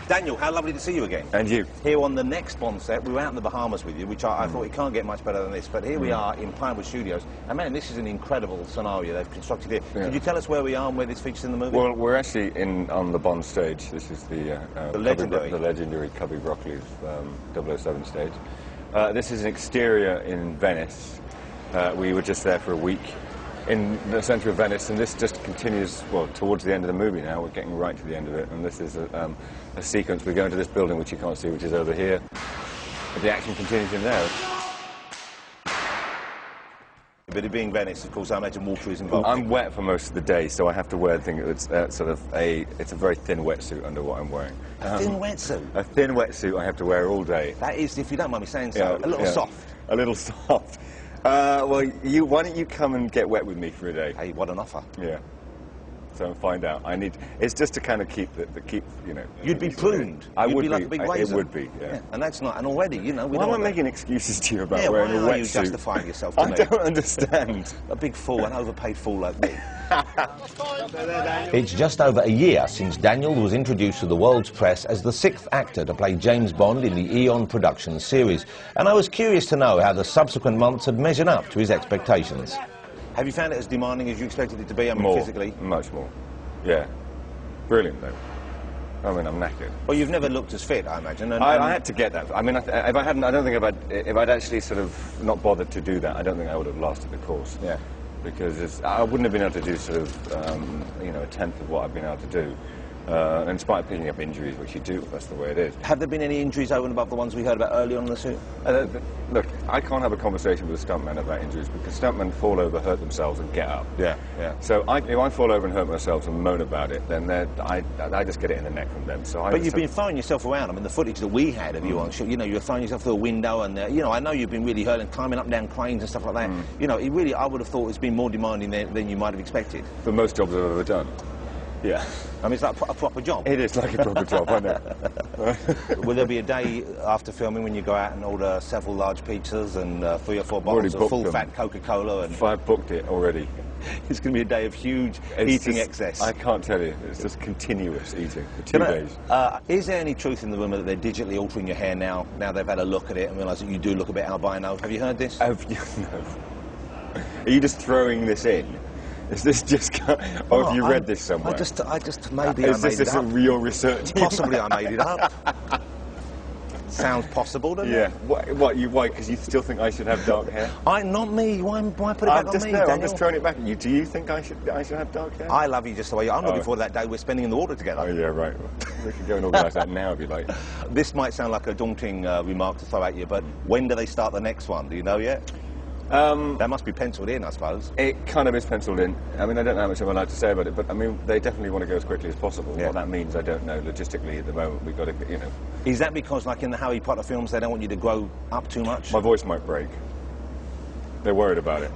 Daniel, how lovely to see you again. And you. Here on the next Bond set. We were out in the Bahamas with you, which I thought it can't get much better than this, but here we are in Pinewood Studios. And man, this is an incredible scenario they've constructed here. Yeah. Could you tell us where we are and where this features in the movie? Well, we're actually on the Bond stage. This is the legendary Cubby Broccoli's 007 stage. This is an exterior in Venice. We were just there for a week in the centre of Venice, and this just continues, well, towards the end of the movie now. We're getting right to the end of it, and this is a sequence. We go into this building, which you can't see, which is over here. But the action continues in there. But it being Venice, of course, I imagine water is involved. I'm wet for most of the day, so I have to wear a thing that's it's a very thin wetsuit under what I'm wearing. A thin wetsuit? A thin wetsuit I have to wear all day. That is, if you don't mind me saying so, a little soft. A little soft. Well, why don't you come and get wet with me for a day? Hey, what an offer. Yeah. So find out. It's just to kind of keep, you know. You'd be pruned. I would be like a big razor. It would be, yeah. And that's not, and already, you know. Why am I making excuses to you about wearing a wetsuit? Why are you justifying yourself to me? I don't understand. A big fool, an overpaid fool like me. It's just over a year since Daniel was introduced to the world's press as the 6th actor to play James Bond in the Eon Productions series, and I was curious to know how the subsequent months had measured up to his expectations. Have you found it as demanding as you expected it to be? I mean, physically? Much more. Yeah. Brilliant, though. I mean, I'm knackered. Well, you've never looked as fit, I imagine. I had to get that. I mean, if I hadn't, I don't think if I'd actually sort of not bothered to do that, I don't think I would have lasted the course. Yeah. Because I wouldn't have been able to do sort of, you know, a tenth of what I've been able to do. In spite of picking up injuries, which you do, that's the way it is. Have there been any injuries over and above the ones we heard about early on in the suit? Look, I can't have a conversation with a stuntman about injuries because stuntmen fall over, hurt themselves and get up. Yeah, yeah. So if I fall over and hurt myself and moan about it, then I just get it in the neck from them. So but you've been throwing yourself around. I mean, the footage that we had of you on, you know, you were throwing yourself through a window and, you know, I know you've been really hurt and climbing up and down cranes and stuff like that. You know, it really, I would have thought it's been more demanding than you might have expected. For most jobs I've ever done. Yeah. I mean, it's like a proper job. It is like a proper job, I know. Will there be a day after filming when you go out and order several large pizzas and 3 or 4 bottles of full-fat Coca-Cola? And I've booked it already. It's going to be a day of huge eating excess. I can't tell you. It's just continuous eating for 2 days. Is there any truth in the rumour that they're digitally altering your hair now they've had a look at it and realise that you do look a bit albino? Have you heard this? No. Are you just throwing this in? Is this just... or have you read this somewhere? I just maybe I made it up. Is this your research? Possibly I made it up. Sounds possible, doesn't it? Yeah. Why? Because you still think I should have dark hair? Not me. Why put it back on me, Daniel? I'm just throwing it back at you. Do you think I should have dark hair? I love you just the way you are. I'm looking forward to that day we're spending in the water together. Oh, yeah, right. We can go and organise that now if you like. This might sound like a daunting remark to throw at you, but when do they start the next one? Do you know yet? That must be penciled in, I suppose. It kind of is penciled in. I mean, I don't know how much I'm allowed to say about it, but I mean, they definitely want to go as quickly as possible. Yeah. What that means, I don't know. Logistically, at the moment, we've got to, you know. Is that because, like in the Harry Potter films, they don't want you to grow up too much? My voice might break. They're worried about it.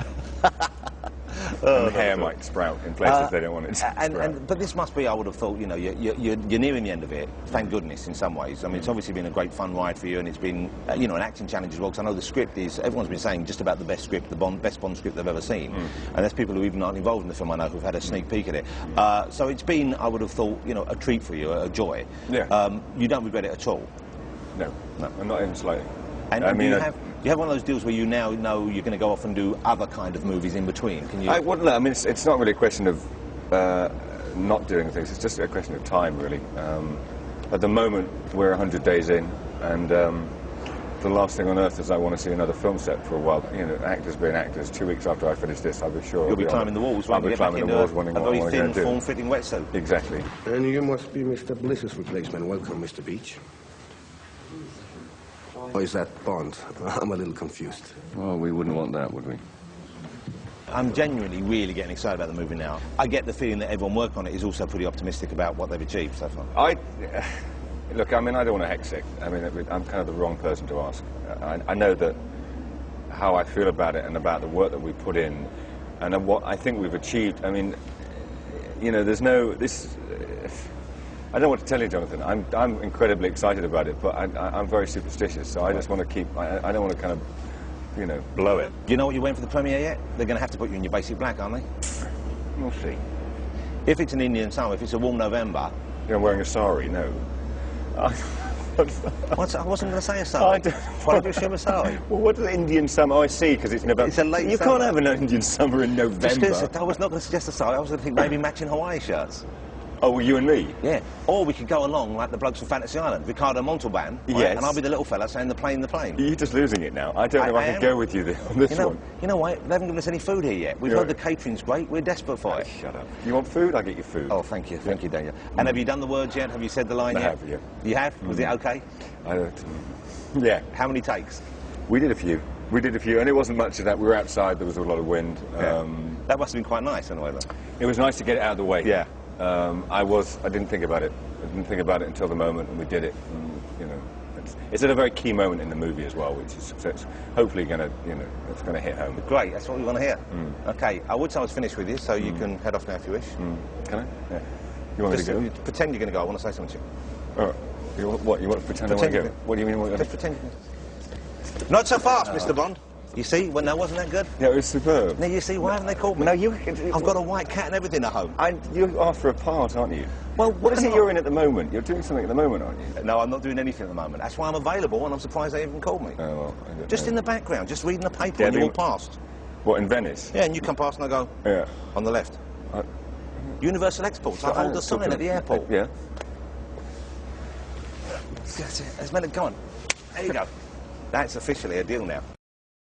And the hair might sprout in places they don't want it to sprout. But this must be, I would have thought, you know, you're nearing the end of it, thank goodness, in some ways. I mean, it's obviously been a great fun ride for you, and it's been, you know, an acting challenge as well, because I know the script is, everyone's been saying just about the best script, best Bond script they've ever seen. And there's people who even aren't involved in the film, I know, who've had a sneak peek at it. So it's been, I would have thought, you know, a treat for you, a joy. Yeah. You don't regret it at all? No. I'm not even slightly. And I mean, do you have one of those deals where you now know you're going to go off and do other kind of movies in between? Can you? I mean, it's not really a question of not doing things. It's just a question of time, really. At the moment, we're 100 days in, and the last thing on earth is I want to see another film set for a while. You know, actors being actors. 2 weeks after I finish this, I'll be sure. You'll be climbing the walls. I'll be climbing the walls, wondering what I want to do. A very thin, form-fitting wetsuit. Exactly. And you must be Mr. Bliss's replacement. Welcome, Mr. Beach. Or is that Bond? I'm a little confused. Well, we wouldn't want that, would we? I'm genuinely really getting excited about the movie now. I get the feeling that everyone working on it is also pretty optimistic about what they've achieved so far. Look, I mean, I don't want to hex it. I mean, I'm kind of the wrong person to ask. I know that how I feel about it and about the work that we put in and what I think we've achieved. I mean, you know, there's no... I don't want to tell you, Jonathan. I'm incredibly excited about it, but I'm very superstitious, so I just want to keep... I don't want to kind of, you know, blow it. Do you know what you're waiting for the premiere yet? They're going to have to put you in your basic black, aren't they? We'll see. If it's an Indian summer, if it's a warm November... You're wearing a sari, no. What? I wasn't going to say a I sari. don't- Why did you assume a sari? Well, what is Indian summer? Oh, I see, because it's November. It's a late You summer. can't have an Indian summer in November. I was not going to suggest a sari. I was going to think maybe matching Hawaii shirts. Oh, well, you and me? Yeah. Or we could go along like the blokes from Fantasy Island, Ricardo Montalban. Right? Yes. And I'll be the little fella saying the plane. You're just losing it now. I don't know if I I can am. go with you on this one. You know what? They haven't given us any food here yet. We've Yeah. heard the catering's great. We're desperate for it. Shut up. You want food? I'll get you food. Oh, thank you, Daniel. And have you done the words yet? Have you said the line I yet? have, yeah. You have? Was it okay? Yeah. How many takes? We did a few. And it wasn't much of that. We were outside. There was a lot of wind. That must have been quite nice anyway, though. It was nice to get it out of the way. Yeah. I didn't think about it. I didn't think about it until the moment, and we did it. And, you know, it's at a very key moment in the movie as well, which is so it's hopefully going to, it's going to hit home. Great, that's what we want to hear. Okay, I would say I was finished with you, so you can head off now if you wish. Can I? Yeah. You want Just me to go? pretend you're going to go. I want to say something to you. Oh, you want to pretend I want Pretend to go? you- What do you mean? Just pretend. Not so fast, Mr. Bond. You see, when that wasn't that good? Yeah, it was superb. Now you see, why haven't they called me? No, you. I've got a white cat and everything at home. You're after a part, aren't you? Well, What is I'm it not- you're in at the moment? You're doing something at the moment, aren't you? No, I'm not doing anything at the moment. That's why I'm available, and I'm surprised they even called me. Oh, well, I don't Just know. in the background, just reading the paper Yeah, when you doing- walk past. What, in Venice? Yeah, and you come past and I go, Yeah. on the left. I- Universal Exports. I hold the sign at the airport. Yeah. That's it. That's meant to go on. There you go. That's officially a deal now.